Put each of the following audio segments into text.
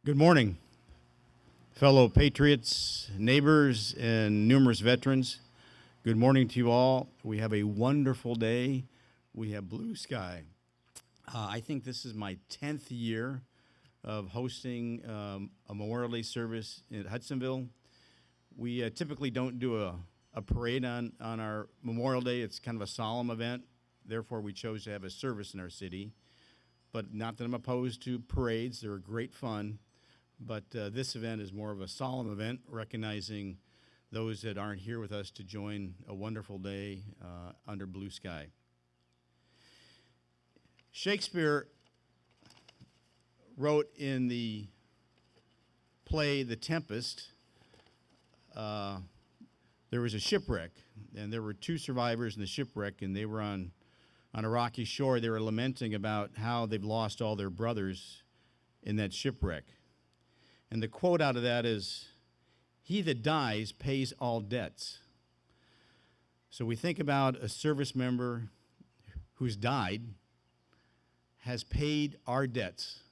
Good morning, fellow patriots, neighbors, and numerous veterans. Good morning to you all. We have a wonderful day. We have blue sky. I think this is my 10th year of hosting a Memorial Day service in Hudsonville. We typically don't do a parade on our Memorial Day. It's kind of a solemn event. Therefore, we chose to have a service in our city. But not that I'm opposed to parades. They're great fun. But this event is more of a solemn event, recognizing those that aren't here with us to join a wonderful day under blue sky. Shakespeare wrote in the play The Tempest, there was a shipwreck, and there were two survivors in the shipwreck, and they were on a rocky shore. They were lamenting about how they've lost all their brothers in that shipwreck. And the quote out of that is, "He that dies pays all debts." So we think about a service member who's died, has paid our debts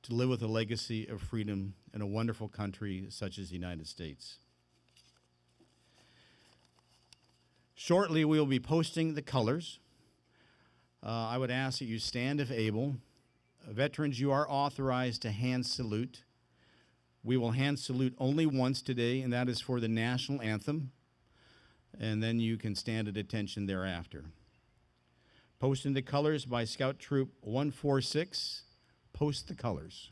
to live with a legacy of freedom in a wonderful country such as the United States. Shortly, we will be posting the colors. I would ask that you stand if able. Veterans, you are authorized to hand salute. We will hand salute only once today, and that is for the national anthem, and then you can stand at attention thereafter. Posting the colors by Scout Troop 146. Post the colors.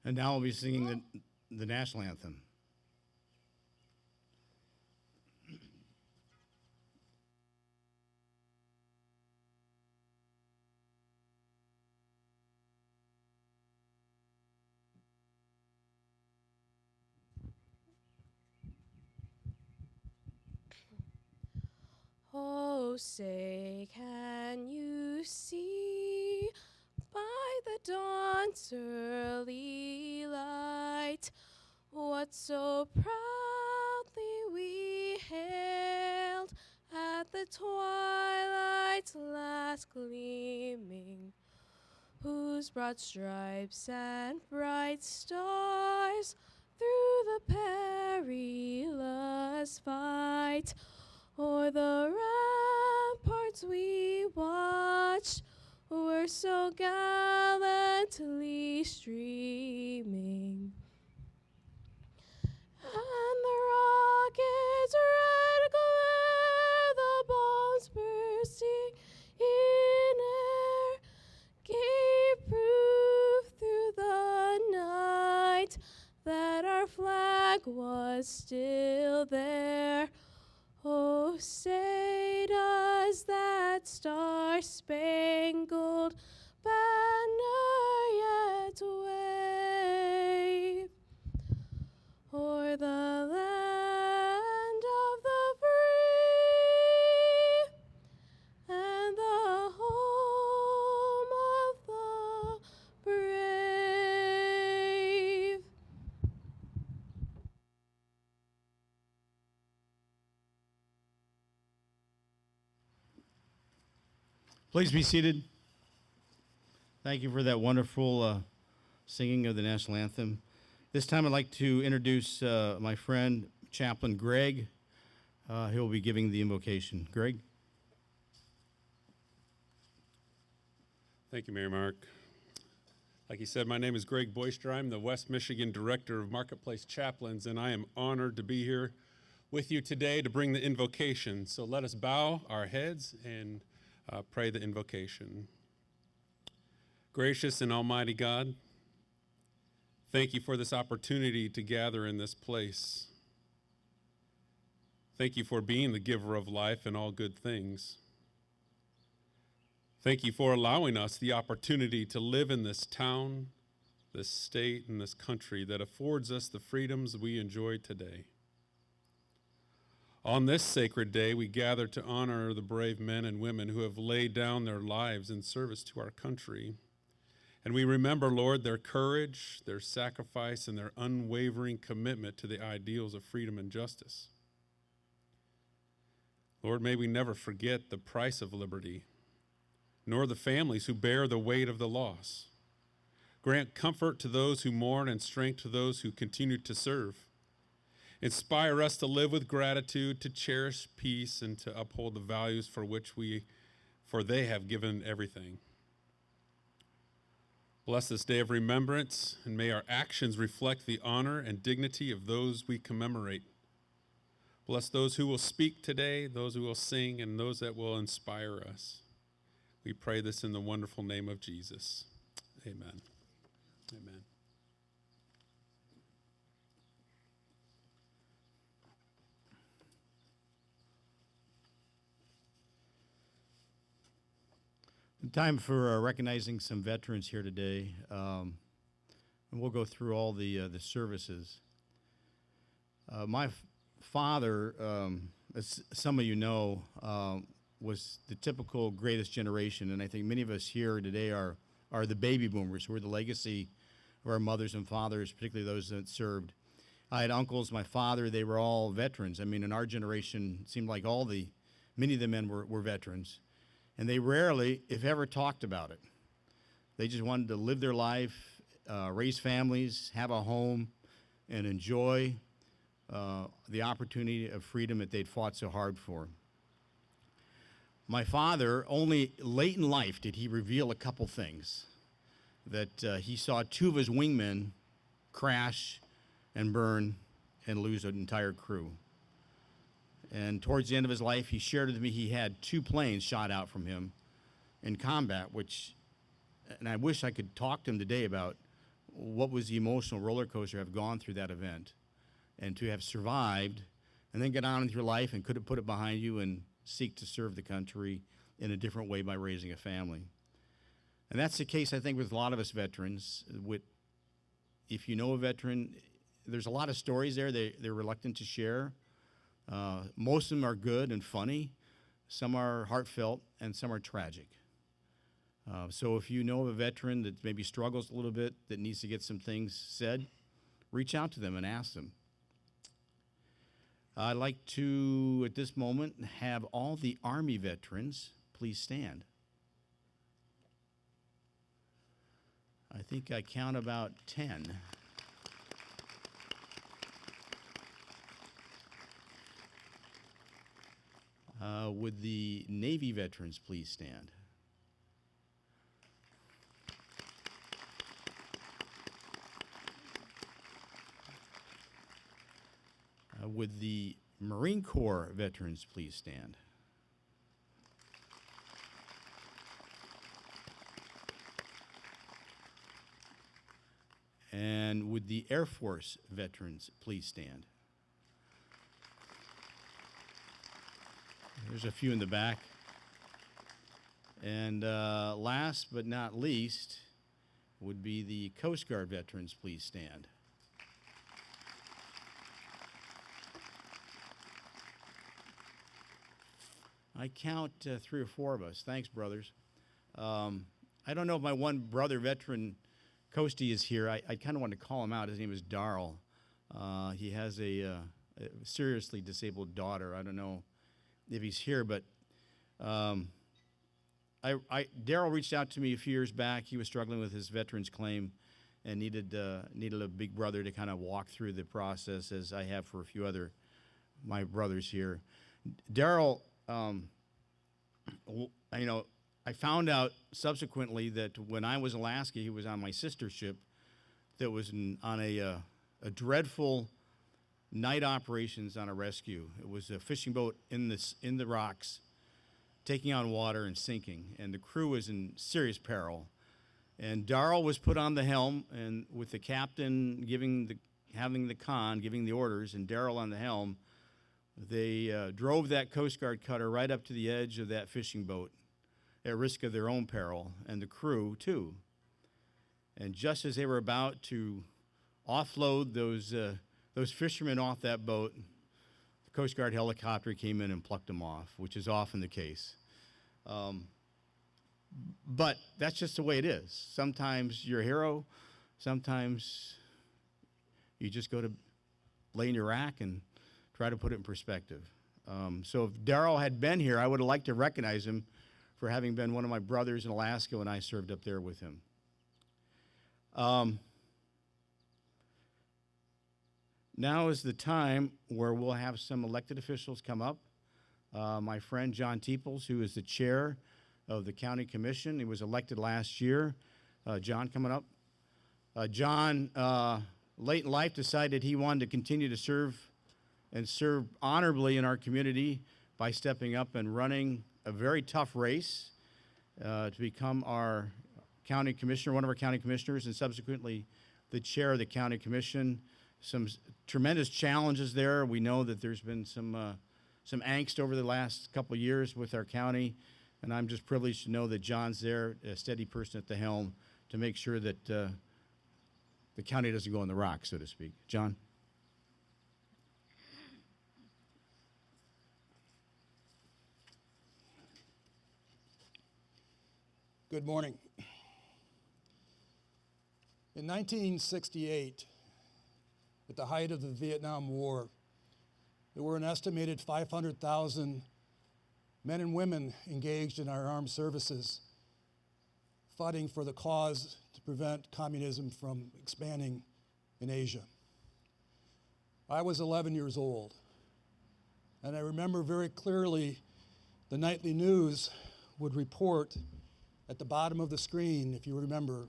And now we'll be singing the national anthem. Oh, say, can you see by the dawn's early light what so proudly we hailed at the twilight's last gleaming, whose broad stripes and bright stars through the perilous fight o'er the ramparts we watched were so gallantly streaming. And the rocket's red glare, the bombs bursting in air, gave proof through the night that our flag was still there. Oh, say does that star-spangled banner yet wave o'er the land of the free and the home of the brave? Please be seated. Thank you for that wonderful singing of the national anthem. This time I'd like to introduce my friend, Chaplain Greg. He'll be giving the invocation. Greg? Thank you, Mary Mark. Like he said, my name is Greg Boyster. I'm the West Michigan Director of Marketplace Chaplains, and I am honored to be here with you today to bring the invocation. So let us bow our heads and pray the invocation. Gracious and almighty God, thank you for this opportunity to gather in this place. Thank you for being the giver of life and all good things. Thank you for allowing us the opportunity to live in this town, this state, and this country that affords us the freedoms we enjoy today. On this sacred day, we gather to honor the brave men and women who have laid down their lives in service to our country. And we remember, Lord, their courage, their sacrifice, and their unwavering commitment to the ideals of freedom and justice. Lord, may we never forget the price of liberty, nor the families who bear the weight of the loss. Grant comfort to those who mourn and strength to those who continue to serve. Inspire us to live with gratitude, to cherish peace, and to uphold the values for they have given everything. Bless this day of remembrance, and may our actions reflect the honor and dignity of those we commemorate. Bless those who will speak today, those who will sing, and those that will inspire us. We pray this in the wonderful name of Jesus. Amen. Amen. Time for recognizing some veterans here today, and we'll go through all the services. My father, as some of you know, was the typical greatest generation, and I think many of us here today are the baby boomers. We're the legacy of our mothers and fathers, particularly those that served. I had uncles, my father, they were all veterans. I mean, in our generation, it seemed like many of the men were veterans, and they rarely, if ever, talked about it. They just wanted to live their life, raise families, have a home, and enjoy the opportunity of freedom that they'd fought so hard for. My father, only late in life did he reveal a couple things, that he saw two of his wingmen crash and burn and lose an entire crew. And towards the end of his life, he shared with me he had two planes shot out from him in combat, and I wish I could talk to him today about what was the emotional roller coaster of gone through that event, and to have survived and then get on with your life and could have put it behind you and seek to serve the country in a different way by raising a family. And that's the case, I think, with a lot of us veterans. If you know a veteran, there's a lot of stories there they're reluctant to share. Most of them are good and funny. Some are heartfelt, and some are tragic. So if you know of a veteran that maybe struggles a little bit, that needs to get some things said, reach out to them and ask them. I'd like to, at this moment, have all the Army veterans please stand. I think I count about 10. Would the Navy veterans please stand? Would the Marine Corps veterans please stand? And would the Air Force veterans please stand? There's a few in the back. And last but not least would be the Coast Guard veterans please stand. I count 3 or 4 of us. Thanks, brothers. I don't know if my one brother veteran, Coastie, is here. I kind of want to call him out. His name is Darrell. He has a seriously disabled daughter. I don't know if he's here, but Darrell reached out to me a few years back. He was struggling with his veterans claim and needed a big brother to kind of walk through the process, as I have for a few other my brothers here. Darrell, I I found out subsequently that when I was in Alaska, he was on my sister ship that was on a dreadful night operations on a rescue. It was a fishing boat in the rocks, taking on water and sinking, and the crew was in serious peril. And Darrell was put on the helm, and with the captain giving the orders, and Darrell on the helm, they drove that Coast Guard cutter right up to the edge of that fishing boat, at risk of their own peril, and the crew too. And just as they were about to offload those fishermen off that boat, the Coast Guard helicopter came in and plucked them off, which is often the case. But that's just the way it is. Sometimes you're a hero. Sometimes you just go to lay in your rack and try to put it in perspective. So if Darrell had been here, I would have liked to recognize him for having been one of my brothers in Alaska when I served up there with him. Now is the time where we'll have some elected officials come up. My friend John Teeples, who is the chair of the county commission, he was elected last year. John coming up. John, late in life, decided he wanted to continue to serve honorably in our community by stepping up and running a very tough race to become our county commissioner, one of our county commissioners, and subsequently the chair of the county commission. Some tremendous challenges there. We know that there's been some angst over the last couple of years with our county, and I'm just privileged to know that John's there, a steady person at the helm, to make sure that the county doesn't go on the rocks, so to speak. John? Good morning. In 1968, at the height of the Vietnam War, there were an estimated 500,000 men and women engaged in our armed services, fighting for the cause to prevent communism from expanding in Asia. I was 11 years old, and I remember very clearly the nightly news would report at the bottom of the screen, if you remember,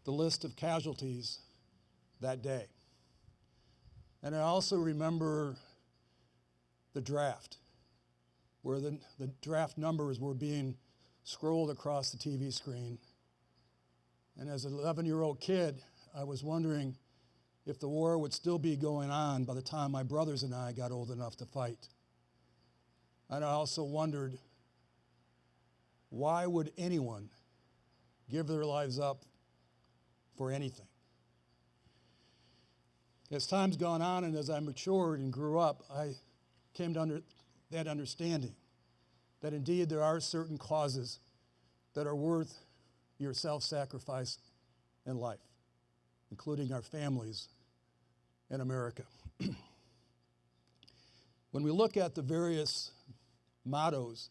the list of casualties that day. And I also remember the draft, where the draft numbers were being scrolled across the TV screen. And as an 11-year-old kid, I was wondering if the war would still be going on by the time my brothers and I got old enough to fight. And I also wondered, why would anyone give their lives up for anything? As time's gone on and as I matured and grew up, I came to that understanding that indeed there are certain causes that are worth your self-sacrifice in life, including our families in America. When we look at the various mottos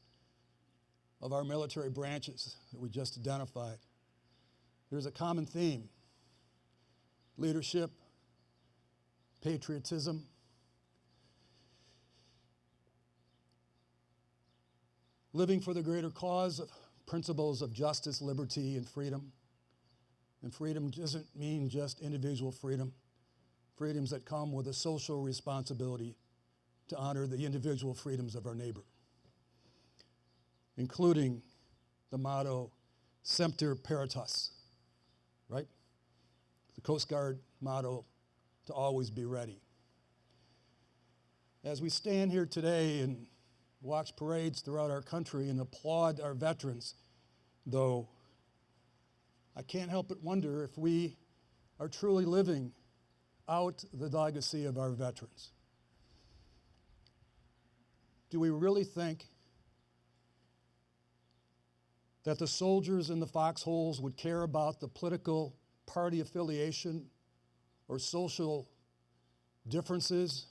of our military branches that we just identified, there's a common theme: leadership, patriotism, living for the greater cause, of principles of justice, liberty, and freedom. And freedom doesn't mean just individual freedom. Freedoms that come with a social responsibility to honor the individual freedoms of our neighbor, including the motto, Semper Paratus, right? The Coast Guard motto, to always be ready. As we stand here today and watch parades throughout our country and applaud our veterans, though, I can't help but wonder if we are truly living out the legacy of our veterans. Do we really think that the soldiers in the foxholes would care about the political party affiliation or social differences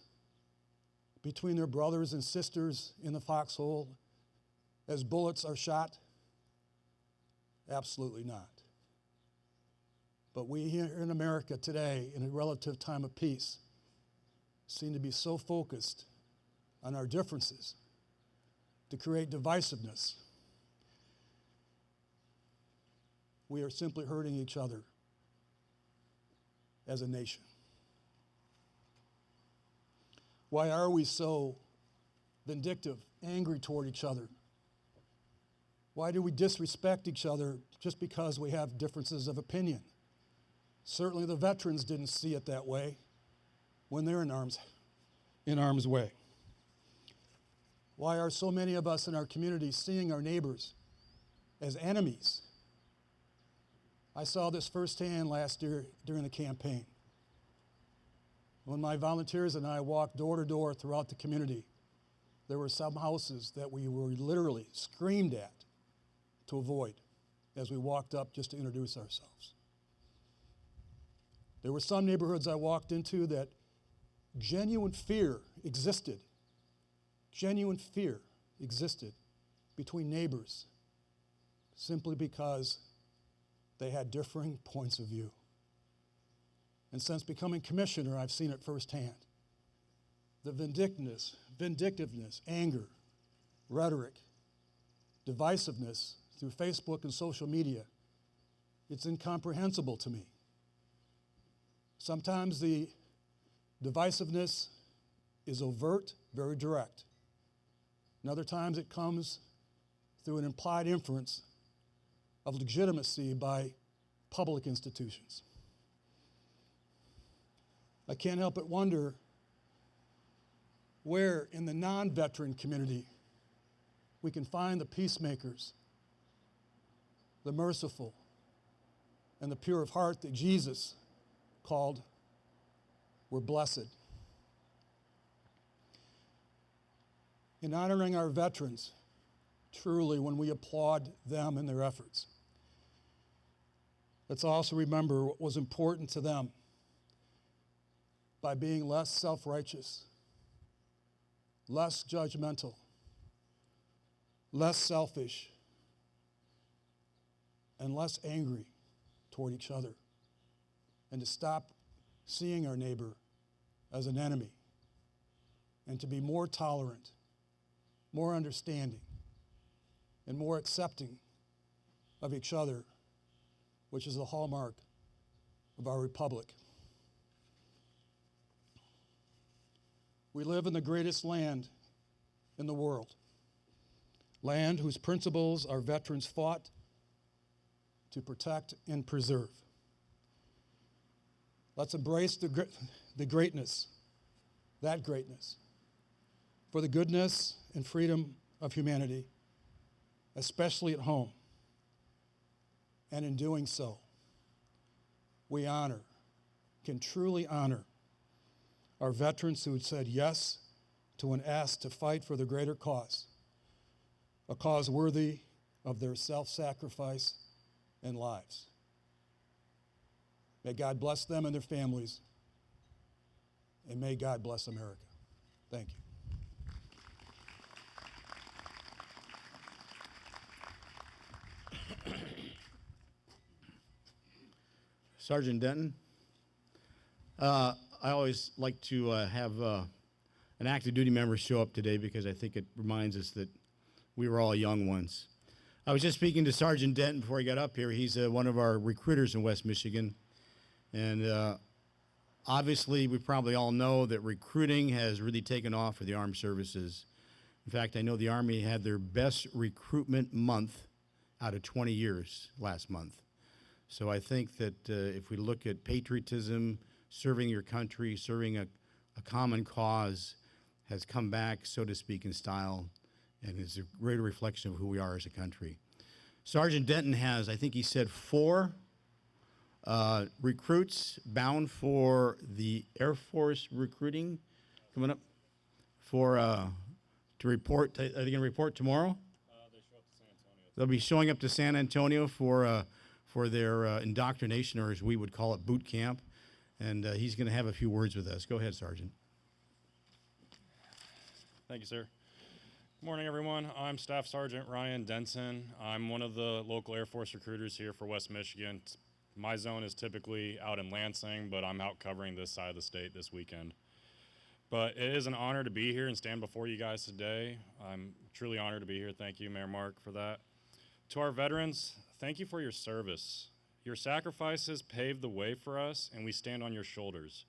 between their brothers and sisters in the foxhole as bullets are shot? Absolutely not. But we here in America today, in a relative time of peace, seem to be so focused on our differences to create divisiveness. we are simply hurting each other as a nation. Why are we so vindictive, angry toward each other? Why do we disrespect each other just because we have differences of opinion? Certainly the veterans didn't see it that way when they're in harm's way. Why are so many of us in our community seeing our neighbors as enemies? I saw this firsthand last year during the campaign. When my volunteers and I walked door to door throughout the community, there were some houses that we were literally screamed at to avoid as we walked up just to introduce ourselves. There were some neighborhoods I walked into that genuine fear existed. Genuine fear existed between neighbors simply because they had differing points of view. And since becoming commissioner, I've seen it firsthand. The vindictiveness, anger, rhetoric, divisiveness through Facebook and social media, it's incomprehensible to me. Sometimes the divisiveness is overt, very direct. And other times it comes through an implied inference of legitimacy by public institutions. I can't help but wonder where in the non-veteran community we can find the peacemakers, the merciful, and the pure of heart that Jesus called were blessed. In honoring our veterans, truly, when we applaud them and their efforts, let's also remember what was important to them by being less self-righteous, less judgmental, less selfish, and less angry toward each other, and to stop seeing our neighbor as an enemy, and to be more tolerant, more understanding, and more accepting of each other, which is the hallmark of our republic. We live in the greatest land in the world, land whose principles our veterans fought to protect and preserve. Let's embrace the greatness, that greatness, for the goodness and freedom of humanity, especially at home. And in doing so, we can truly honor our veterans who had said yes to an ask to fight for the greater cause, a cause worthy of their self-sacrifice and lives. May God bless them and their families, and may God bless America. Thank you. Sergeant Denton, I always like to have an active duty member show up today because I think it reminds us that we were all young once. I was just speaking to Sergeant Denton before he got up here. He's one of our recruiters in West Michigan. And obviously, we probably all know that recruiting has really taken off for the armed services. In fact, I know the Army had their best recruitment month out of 20 years last month. So I think that if we look at patriotism, serving your country, serving a common cause, has come back, so to speak, in style, and is a greater reflection of who we are as a country. Sergeant Denton has, I think he said, 4 recruits bound for the Air Force recruiting coming up for to report. Are they going to report tomorrow? They show up to San Antonio. They'll be showing up to San Antonio for their indoctrination, or as we would call it, boot camp. And he's going to have a few words with us. Go ahead, Sergeant. Thank you, sir. Good morning, everyone. I'm Staff Sergeant Ryan Denson. I'm one of the local Air Force recruiters here for West Michigan. My zone is typically out in Lansing, but I'm out covering this side of the state this weekend. But it is an honor to be here and stand before you guys today. I'm truly honored to be here. Thank you, Mayor Mark, for that. To our veterans, thank you for your service. Your sacrifices paved the way for us, and we stand on your shoulders.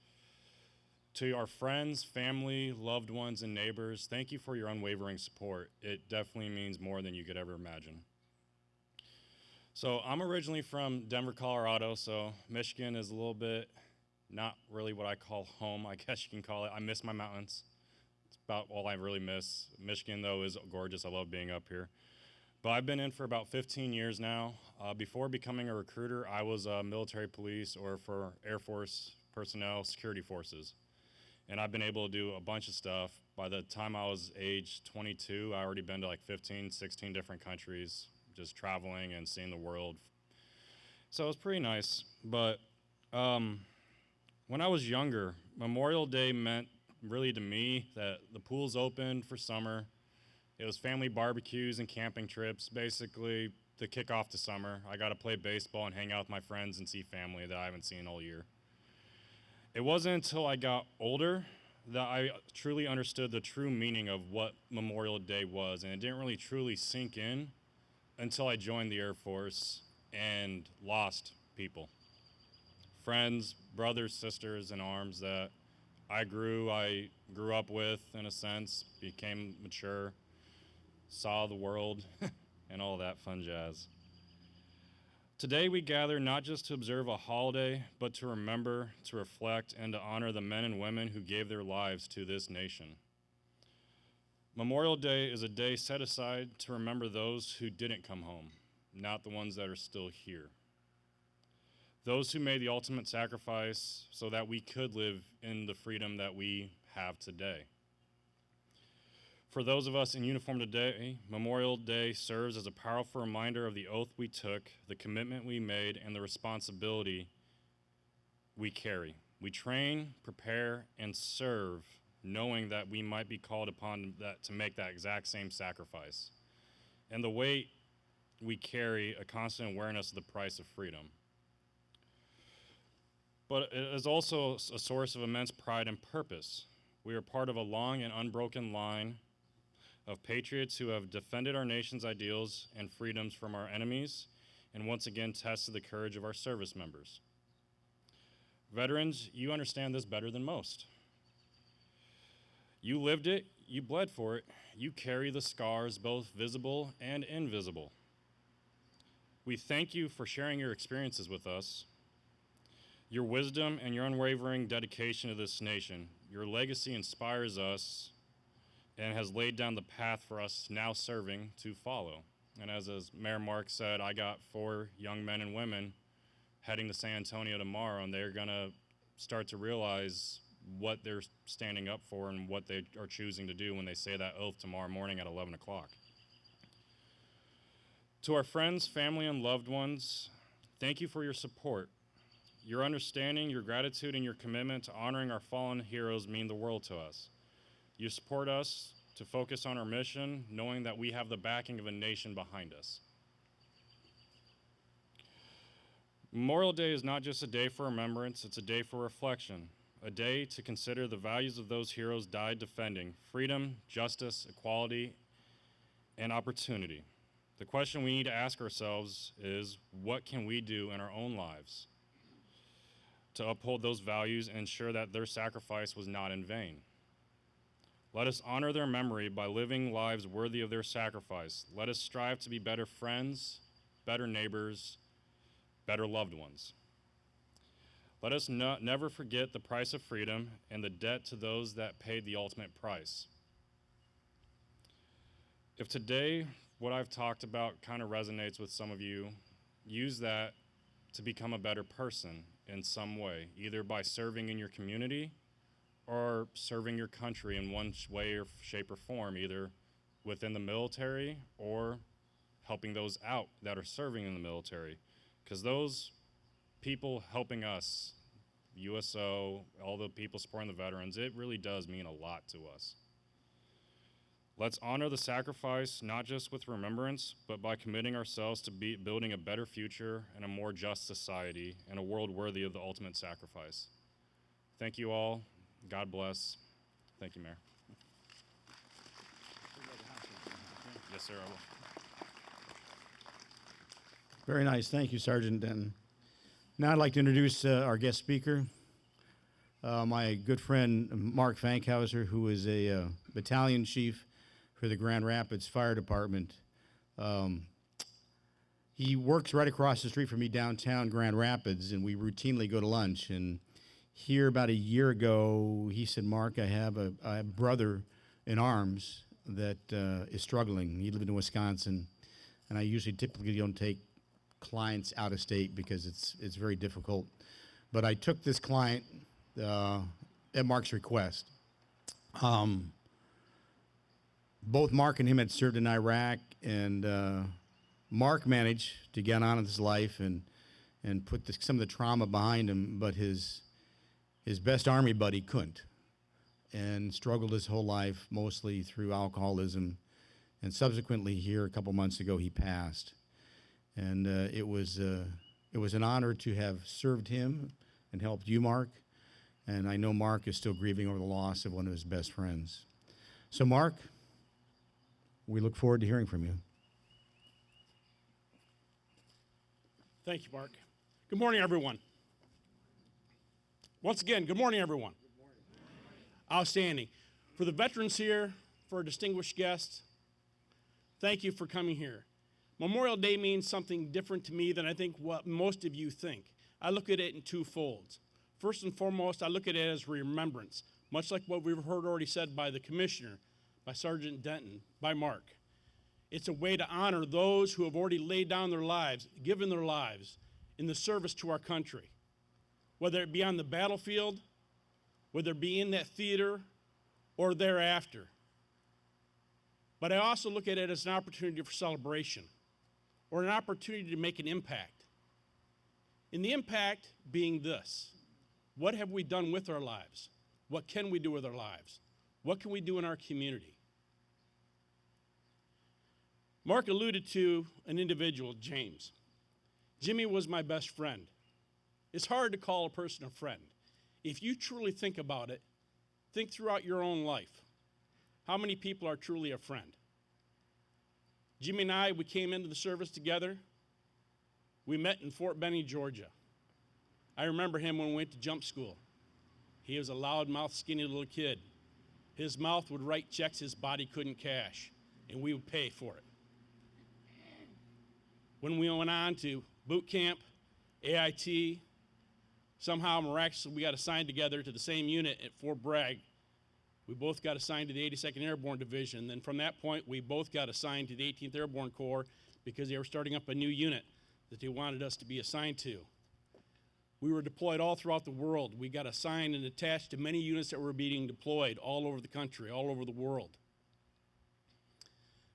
To our friends, family, loved ones, and neighbors, thank you for your unwavering support. It definitely means more than you could ever imagine. So I'm originally from Denver, Colorado, so Michigan is a little bit not really what I call home, I guess you can call it. I miss my mountains. It's about all I really miss. Michigan, though, is gorgeous. I love being up here. But I've been in for about 15 years now. Before becoming a recruiter, I was military police or for Air Force personnel, security forces. And I've been able to do a bunch of stuff. By the time I was age 22, I already been to like 15, 16 different countries, just traveling and seeing the world. So it was pretty nice. But when I was younger, Memorial Day meant really to me that the pool's opened for summer. It was family barbecues and camping trips, basically to kick off the summer. I got to play baseball and hang out with my friends and see family that I haven't seen all year. It wasn't until I got older that I truly understood the true meaning of what Memorial Day was, and it didn't really truly sink in until I joined the Air Force and lost people. Friends, brothers, sisters in arms that I grew up with, in a sense, became mature, saw the world, and all that fun jazz. Today we gather not just to observe a holiday, but to remember, to reflect, and to honor the men and women who gave their lives to this nation. Memorial Day is a day set aside to remember those who didn't come home, not the ones that are still here. Those who made the ultimate sacrifice so that we could live in the freedom that we have today. For those of us in uniform today, Memorial Day serves as a powerful reminder of the oath we took, the commitment we made, and the responsibility we carry. We train, prepare, and serve, knowing that we might be called upon to make that exact same sacrifice. And the weight we carry, a constant awareness of the price of freedom. But it is also a source of immense pride and purpose. We are part of a long and unbroken line of patriots who have defended our nation's ideals and freedoms from our enemies, and once again tested the courage of our service members. Veterans, you understand this better than most. You lived it, you bled for it, you carry the scars, both visible and invisible. We thank you for sharing your experiences with us, your wisdom and your unwavering dedication to this nation. Your legacy inspires us and has laid down the path for us now serving to follow. And as Mayor Mark said, I got 4 young men and women heading to San Antonio tomorrow, and they're gonna start to realize what they're standing up for and what they are choosing to do when they say that oath tomorrow morning at 11 o'clock. To our friends, family, and loved ones, thank you for your support. Your understanding, your gratitude, and your commitment to honoring our fallen heroes mean the world to us. You support us to focus on our mission, knowing that we have the backing of a nation behind us. Memorial Day is not just a day for remembrance, it's a day for reflection, a day to consider the values of those heroes died defending freedom, justice, equality, and opportunity. The question we need to ask ourselves is, what can we do in our own lives to uphold those values and ensure that their sacrifice was not in vain? Let us honor their memory by living lives worthy of their sacrifice. Let us strive to be better friends, better neighbors, better loved ones. Let us never forget the price of freedom and the debt to those that paid the ultimate price. If today what I've talked about kind of resonates with some of you, use that to become a better person in some way, either by serving in your community or serving your country in one way or shape or form, either within the military or helping those out that are serving in the military. Because those people helping us, USO, all the people supporting the veterans, it really does mean a lot to us. Let's honor the sacrifice, not just with remembrance, but by committing ourselves to building a better future and a more just society and a world worthy of the ultimate sacrifice. Thank you all. God bless. Thank you, Mayor. Yes, sir, I will. Very nice. Thank you, Sergeant Denton. Now I'd like to introduce our guest speaker, my good friend Mark Fankhauser, who is a battalion chief for the Grand Rapids Fire Department. He works right across the street from me downtown Grand Rapids, and we routinely go to lunch. And here about a year ago, he said, Mark, I have a brother in arms that is struggling. He lived in Wisconsin, and I typically don't take clients out of state because it's very difficult. But I took this client at Mark's request. Both Mark and him had served in Iraq, and Mark managed to get on with his life and put some of the trauma behind him, but his best Army buddy couldn't, and struggled his whole life, mostly through alcoholism. And subsequently here, a couple months ago, he passed. And it was an honor to have served him and helped you, Mark. And I know Mark is still grieving over the loss of one of his best friends. So, Mark, we look forward to hearing from you. Thank you, Mark. Good morning, everyone. Once again, good morning, everyone. Good morning. Outstanding. For the veterans here, for our distinguished guests, thank you for coming here. Memorial Day means something different to me than I think what most of you think. I look at it in two folds. First and foremost, I look at it as remembrance, much like what we've heard already said by the commissioner, by Sergeant Denton, by Mark. It's a way to honor those who have already laid down their lives, given their lives in the service to our country, whether it be on the battlefield, whether it be in that theater, or thereafter. But I also look at it as an opportunity for celebration, or an opportunity to make an impact. And the impact being this: what have we done with our lives? What can we do with our lives? What can we do in our community? Mark alluded to an individual, James. Jimmy was my best friend. It's hard to call a person a friend. If you truly think about it, think throughout your own life. How many people are truly a friend? Jimmy and I, we came into the service together. We met in Fort Benning, Georgia. I remember him when we went to jump school. He was a loudmouth, skinny little kid. His mouth would write checks his body couldn't cash, and we would pay for it. When we went on to boot camp, AIT, somehow miraculously we got assigned together to the same unit at Fort Bragg. We both got assigned to the 82nd Airborne Division. Then from that point, we both got assigned to the 18th Airborne Corps because they were starting up a new unit that they wanted us to be assigned to. We were deployed all throughout the world. We got assigned and attached to many units that were being deployed all over the country, all over the world.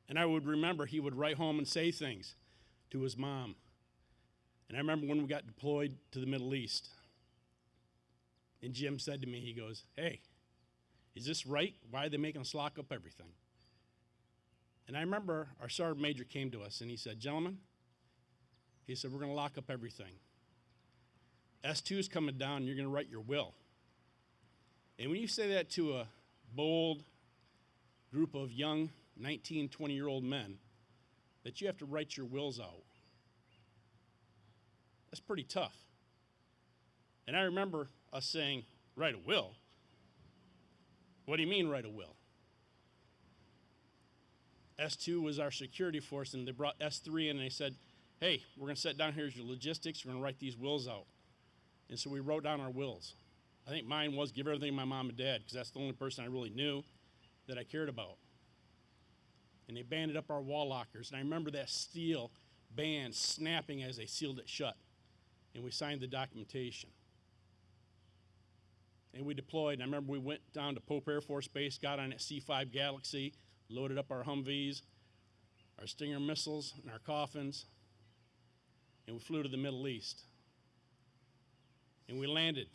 And I would remember he would write home and say things to his mom. And I remember when we got deployed to the Middle East, and Jim said to me, he goes, "Hey, is this right? Why are they making us lock up everything?" And I remember our sergeant major came to us and he said, "Gentlemen," he said, "we're going to lock up everything. S2 is coming down and you're going to write your will." And when you say that to a bold group of young 19, 20-year-old men, that you have to write your wills out, that's pretty tough. And I remember us saying, "Write a will? What do you mean write a will?" S2 was our security force, and they brought S3 in and they said, "Hey, we're going to set down here's your logistics, we're going to write these wills out." And so we wrote down our wills. I think mine was give everything to my mom and dad, because that's the only person I really knew that I cared about. And they banded up our wall lockers, and I remember that steel band snapping as they sealed it shut. And we signed the documentation. And we deployed, and I remember we went down to Pope Air Force Base, got on at C-5 Galaxy, loaded up our Humvees, our Stinger missiles, and our coffins, and we flew to the Middle East. And we landed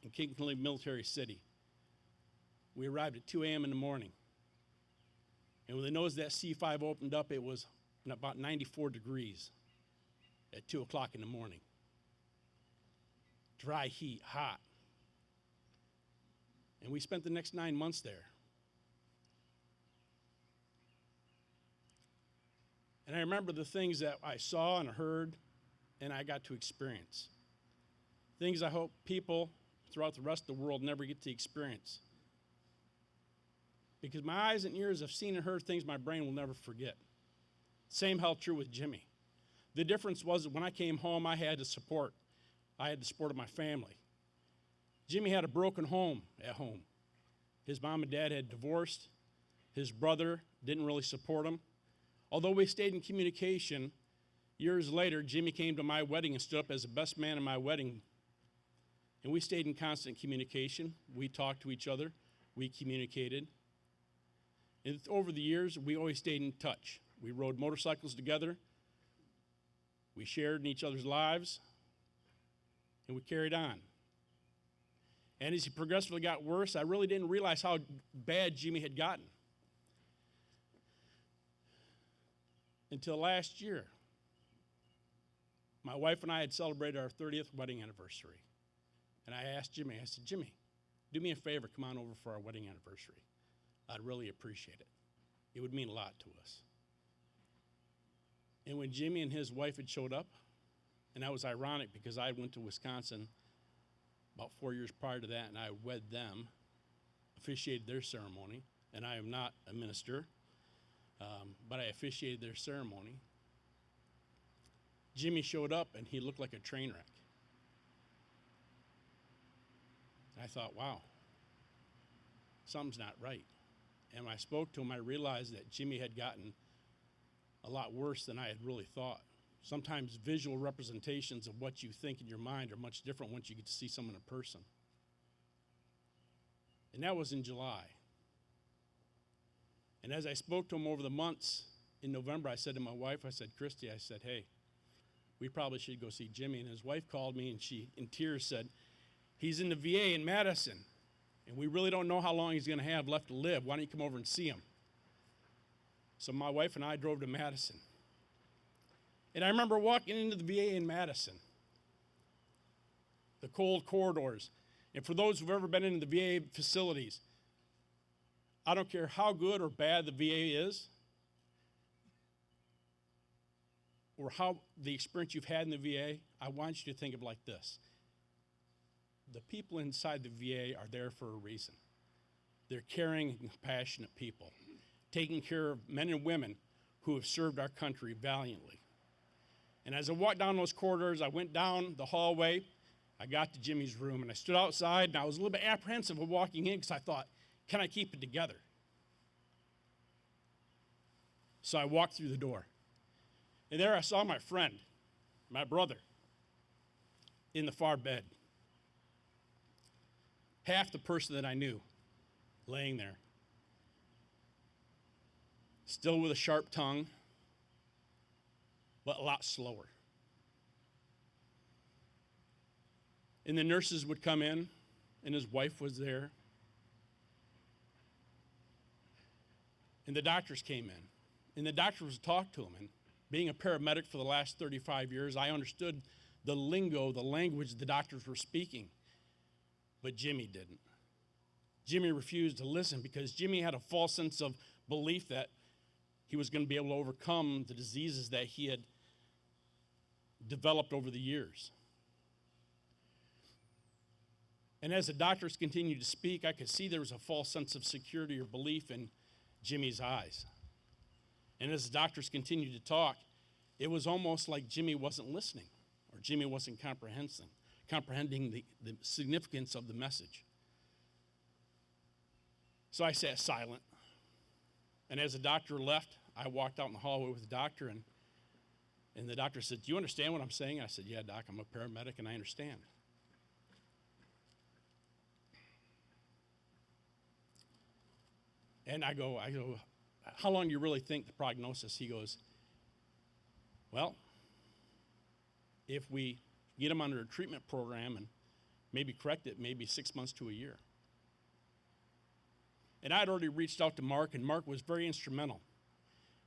in Kingsley Military City. We arrived at 2 a.m. in the morning. And when the nose of that C-5 opened up, it was about 94 degrees at 2 o'clock in the morning. Dry heat, hot. And we spent the next 9 months there. And I remember the things that I saw and heard and I got to experience. Things I hope people throughout the rest of the world never get to experience. Because my eyes and ears have seen and heard things my brain will never forget. Same held true with Jimmy. The difference was that when I came home, I had the support. I had the support of my family. Jimmy had a broken home at home. His mom and dad had divorced. His brother didn't really support him. Although we stayed in communication, years later, Jimmy came to my wedding and stood up as the best man in my wedding. And we stayed in constant communication. We talked to each other. We communicated. And over the years, we always stayed in touch. We rode motorcycles together. We shared in each other's lives. And we carried on. And as he progressively got worse, I really didn't realize how bad Jimmy had gotten. Until last year, my wife and I had celebrated our 30th wedding anniversary. And I asked Jimmy, I said, Jimmy, do me a favor, come on over for our wedding anniversary. I'd really appreciate it. It would mean a lot to us. And when Jimmy and his wife had showed up, and that was ironic because I went to Wisconsin about 4 years prior to that, and I wed them, officiated their ceremony, and I am not a minister, but I officiated their ceremony. Jimmy showed up, and he looked like a train wreck. I thought, wow, something's not right. And when I spoke to him, I realized that Jimmy had gotten a lot worse than I had really thought. Sometimes visual representations of what you think in your mind are much different once you get to see someone in person. And that was in July. And as I spoke to him over the months, in November, I said to my wife, I said, Christy, I said, hey, we probably should go see Jimmy. And his wife called me, and she, in tears, said, he's in the VA in Madison, and we really don't know how long he's going to have left to live. Why don't you come over and see him? So my wife and I drove to Madison. And I remember walking into the VA in Madison, the cold corridors. And for those who've ever been into the VA facilities, I don't care how good or bad the VA is, or how the experience you've had in the VA, I want you to think of it like this. The people inside the VA are there for a reason. They're caring and compassionate people, taking care of men and women who have served our country valiantly. And as I walked down those corridors, I went down the hallway, I got to Jimmy's room, and I stood outside, and I was a little bit apprehensive of walking in because I thought, can I keep it together? So I walked through the door. And there I saw my friend, my brother, in the far bed. Half the person that I knew, laying there. Still with a sharp tongue, but a lot slower. And the nurses would come in, and his wife was there. And the doctors came in, and the doctors would talk to him. And being a paramedic for the last 35 years, I understood the lingo, the language the doctors were speaking. But Jimmy didn't. Jimmy refused to listen because Jimmy had a false sense of belief that he was going to be able to overcome the diseases that he had developed over the years. And as the doctors continued to speak, I could see there was a false sense of security or belief in Jimmy's eyes. And as the doctors continued to talk, it was almost like Jimmy wasn't listening, or Jimmy wasn't comprehending the significance of the message. So I sat silent. And as the doctor left, I walked out in the hallway with the doctor, and the doctor said, do you understand what I'm saying? I said, yeah, doc, I'm a paramedic, and I understand. And I go, how long do you really think the prognosis? He goes, well, if we get him under a treatment program and maybe correct it, maybe 6 months to a year. And I'd already reached out to Mark, and Mark was very instrumental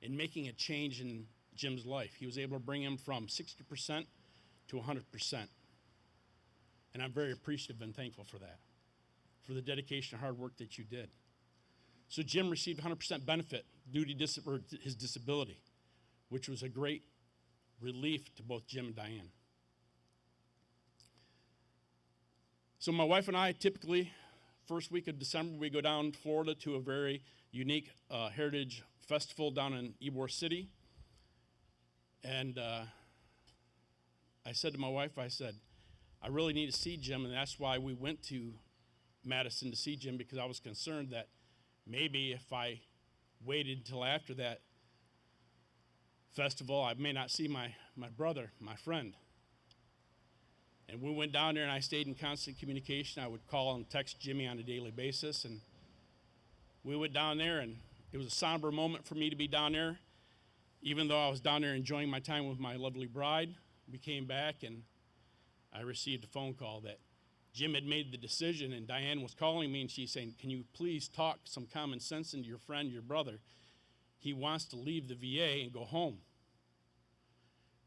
in making a change in Jim's life. He was able to bring him from 60% to 100%. And I'm very appreciative and thankful for that, for the dedication and hard work that you did. So Jim received 100% benefit due to his disability. which was a great relief to both Jim and Diane. So my wife and I typically, first week of December, we go down to Florida to a very unique heritage festival down in Ybor City. And I said to my wife, I said, I really need to see Jim, and that's why we went to Madison to see Jim, because I was concerned that maybe if I waited until after that festival, I may not see my brother, my friend. And we went down there, and I stayed in constant communication. I would call and text Jimmy on a daily basis, and we went down there, and it was a somber moment for me to be down there. Even though I was down there enjoying my time with my lovely bride, we came back, and I received a phone call that Jim had made the decision, and Diane was calling me, and she's saying, can you please talk some common sense into your friend, your brother? He wants to leave the VA and go home.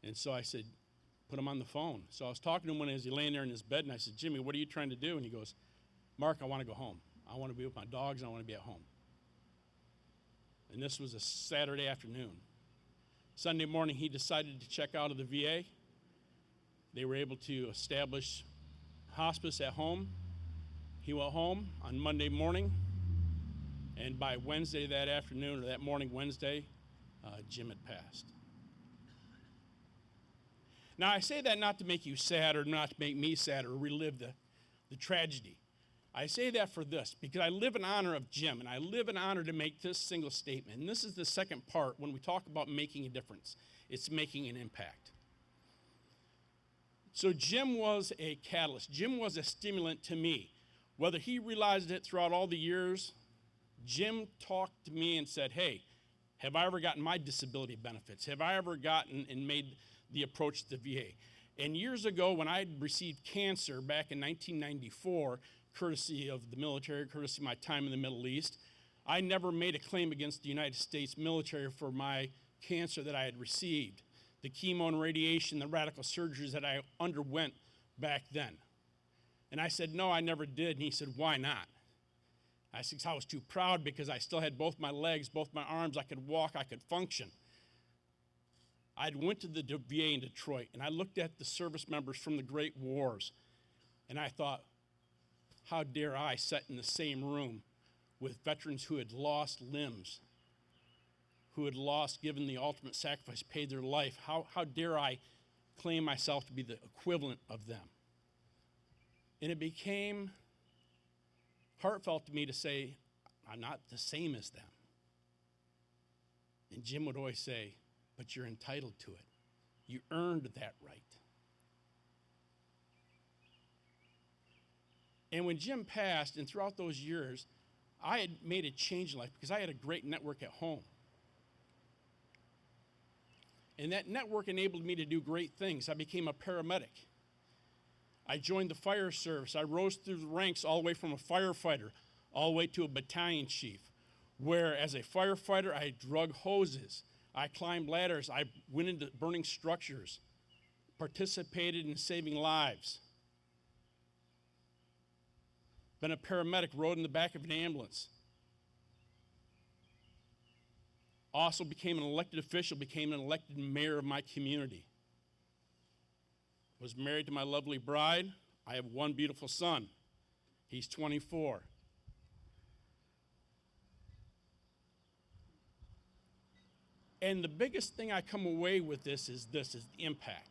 And so I said, put him on the phone. So I was talking to him when he was laying there in his bed, and I said, Jimmy, what are you trying to do? And he goes, Mark, I want to go home. I want to be with my dogs, and I want to be at home. And this was a Saturday afternoon. Sunday morning, he decided to check out of the VA. They were able to establish hospice at home. He went home on Monday morning, and by Wednesday that afternoon, or that morning, Wednesday, Jim had passed. Now, I say that not to make you sad or not to make me sad or relive the tragedy. I say that for this, because I live in honor of Jim, and I live in honor to make this single statement. And this is the second part when we talk about making a difference. It's making an impact. So Jim was a catalyst. Jim was a stimulant to me. Whether he realized it throughout all the years, Jim talked to me and said, hey, have I ever gotten my disability benefits? Have I ever gotten and made the approach to the VA? And years ago, when I had received cancer back in 1994, courtesy of the military, courtesy of my time in the Middle East, I never made a claim against the United States military for my cancer that I had received, the chemo and radiation, the radical surgeries that I underwent back then. And I said, no, I never did. And he said, why not? I said, I was too proud because I still had both my legs, both my arms. I could walk, I could function. I went to the VA in Detroit, and I looked at the service members from the Great Wars, and I thought, how dare I sit in the same room with veterans who had lost limbs, who had given the ultimate sacrifice, paid their life. How dare I claim myself to be the equivalent of them? And it became heartfelt to me to say, I'm not the same as them. And Jim would always say, but you're entitled to it. You earned that right. And when Jim passed, and throughout those years, I had made a change in life because I had a great network at home. And that network enabled me to do great things. I became a paramedic. I joined the fire service. I rose through the ranks all the way from a firefighter all the way to a battalion chief, where as a firefighter, I drug hoses. I climbed ladders. I went into burning structures, participated in saving lives. Been a paramedic, rode in the back of an ambulance. Also became an elected official, became an elected mayor of my community. Was married to my lovely bride. I have one beautiful son. He's 24. And the biggest thing I come away with this is the impact.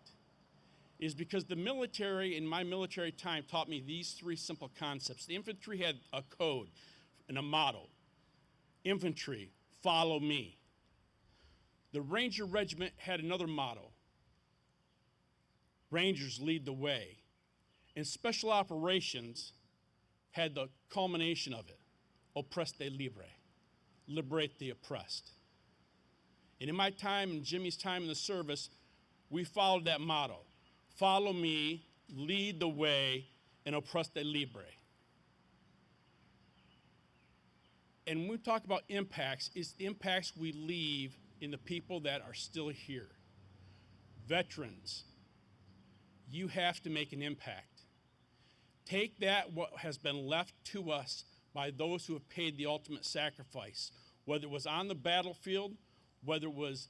Is because the military, in my military time, taught me these three simple concepts. The infantry had a code and a motto. Infantry, follow me. The Ranger Regiment had another motto. Rangers lead the way. And Special Operations had the culmination of it. Oppreste libre. Liberate the oppressed. And in my time, and Jimmy's time in the service, we followed that motto. Follow me, lead the way, and oppreste libre. And when we talk about impacts, it's the impacts we leave in the people that are still here. Veterans, you have to make an impact. Take that, what has been left to us by those who have paid the ultimate sacrifice, whether it was on the battlefield, whether it was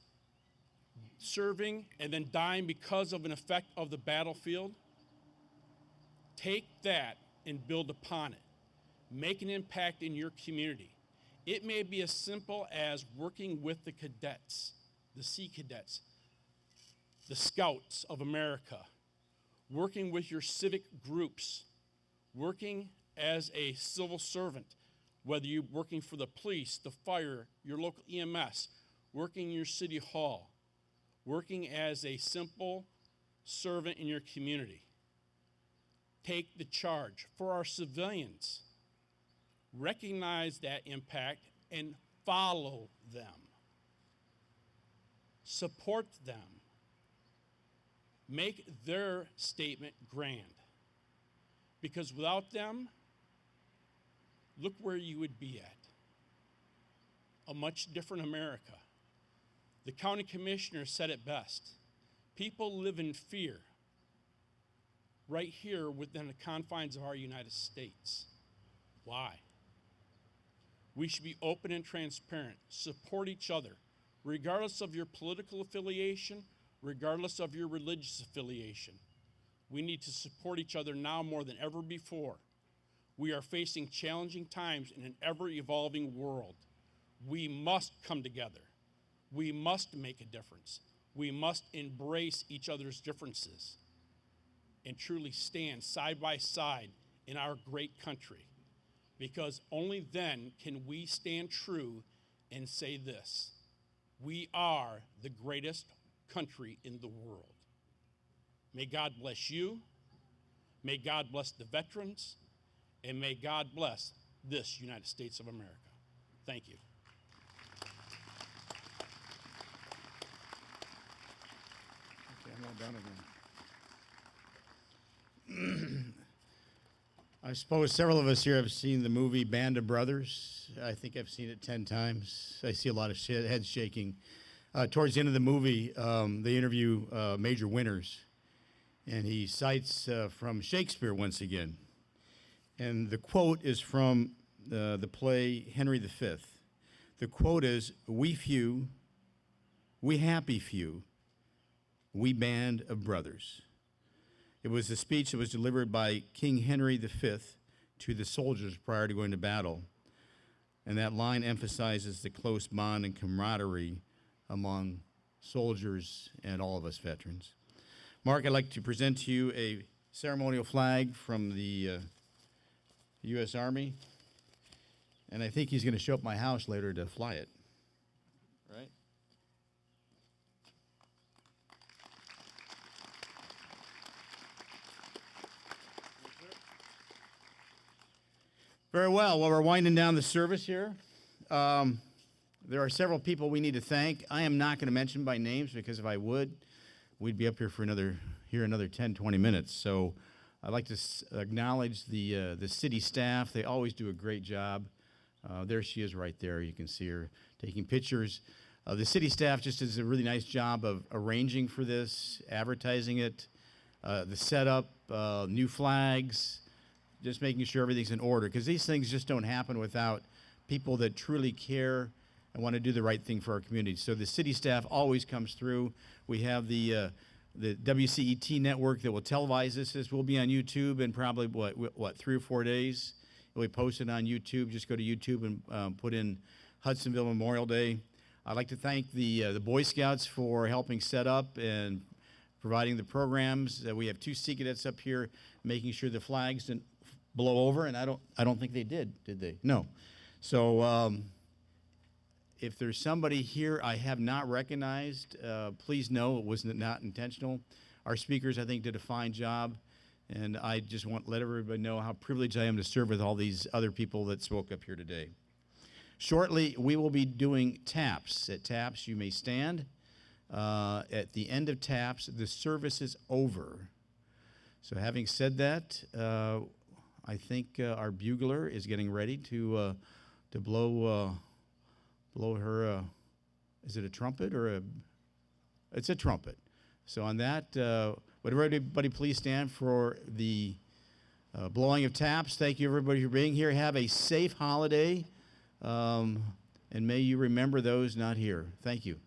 serving and then dying because of an effect of the battlefield, take that and build upon it. Make an impact in your community. It may be as simple as working with the cadets, the Sea Cadets, the Scouts of America, working with your civic groups, working as a civil servant, whether you're working for the police, the fire, your local EMS, working in your city hall, working as a simple servant in your community. Take the charge. For our civilians, recognize that impact and follow them. Support them. Make their statement grand. Because without them, look where you would be at. A much different America. The county commissioner said it best. People live in fear right here within the confines of our United States. Why? We should be open and transparent, support each other, regardless of your political affiliation, regardless of your religious affiliation. We need to support each other now more than ever before. We are facing challenging times in an ever-evolving world. We must come together. We must make a difference. We must embrace each other's differences and truly stand side by side in our great country. Because only then can we stand true and say this: we are the greatest country in the world. May God bless you, may God bless the veterans, and may God bless this United States of America. Thank you. Okay, I'm all done again. I suppose several of us here have seen the movie Band of Brothers. I think I've seen it 10 times. I see a lot of heads shaking. Towards the end of the movie, they interview Major Winters, and he cites from Shakespeare once again. And the quote is from the play Henry V. The quote is, "We few, we happy few, we band of brothers." It was a speech that was delivered by King Henry V to the soldiers prior to going to battle. And that line emphasizes the close bond and camaraderie among soldiers and all of us veterans. Mark, I'd like to present to you a ceremonial flag from the U.S. Army. And I think he's going to show up at my house later to fly it. Right? Very well. Well, we're winding down the service here. There are several people we need to thank. I am not going to mention by names because if I would, we'd be up here for another 10, 20 minutes. So I'd like to acknowledge the city staff. They always do a great job. There she is right there. You can see her taking pictures. The city staff just does a really nice job of arranging for this, advertising it, the setup, new flags, just making sure everything's in order, because these things just don't happen without people that truly care and want to do the right thing for our community. So the city staff always comes through. We have the WCET network that will televise this. This will be on YouTube in probably, 3 or 4 days. It'll be posted on YouTube. Just go to YouTube and put in Hudsonville Memorial Day. I'd like to thank the Boy Scouts for helping set up and providing the programs. We have 2 Sea Cadets up here making sure the flags didn't blow over, and I don't think they did they? No. So if there's somebody here I have not recognized, please know it was not intentional. Our speakers, I think, did a fine job, and I just want to let everybody know how privileged I am to serve with all these other people that spoke up here today. Shortly, we will be doing taps. At taps, you may stand. At the end of taps, the service is over. So having said that, I think our bugler is getting ready to blow her. Is it a trumpet or a? It's a trumpet. So on that, would everybody please stand for the blowing of taps? Thank you everybody for being here. Have a safe holiday, and may you remember those not here. Thank you.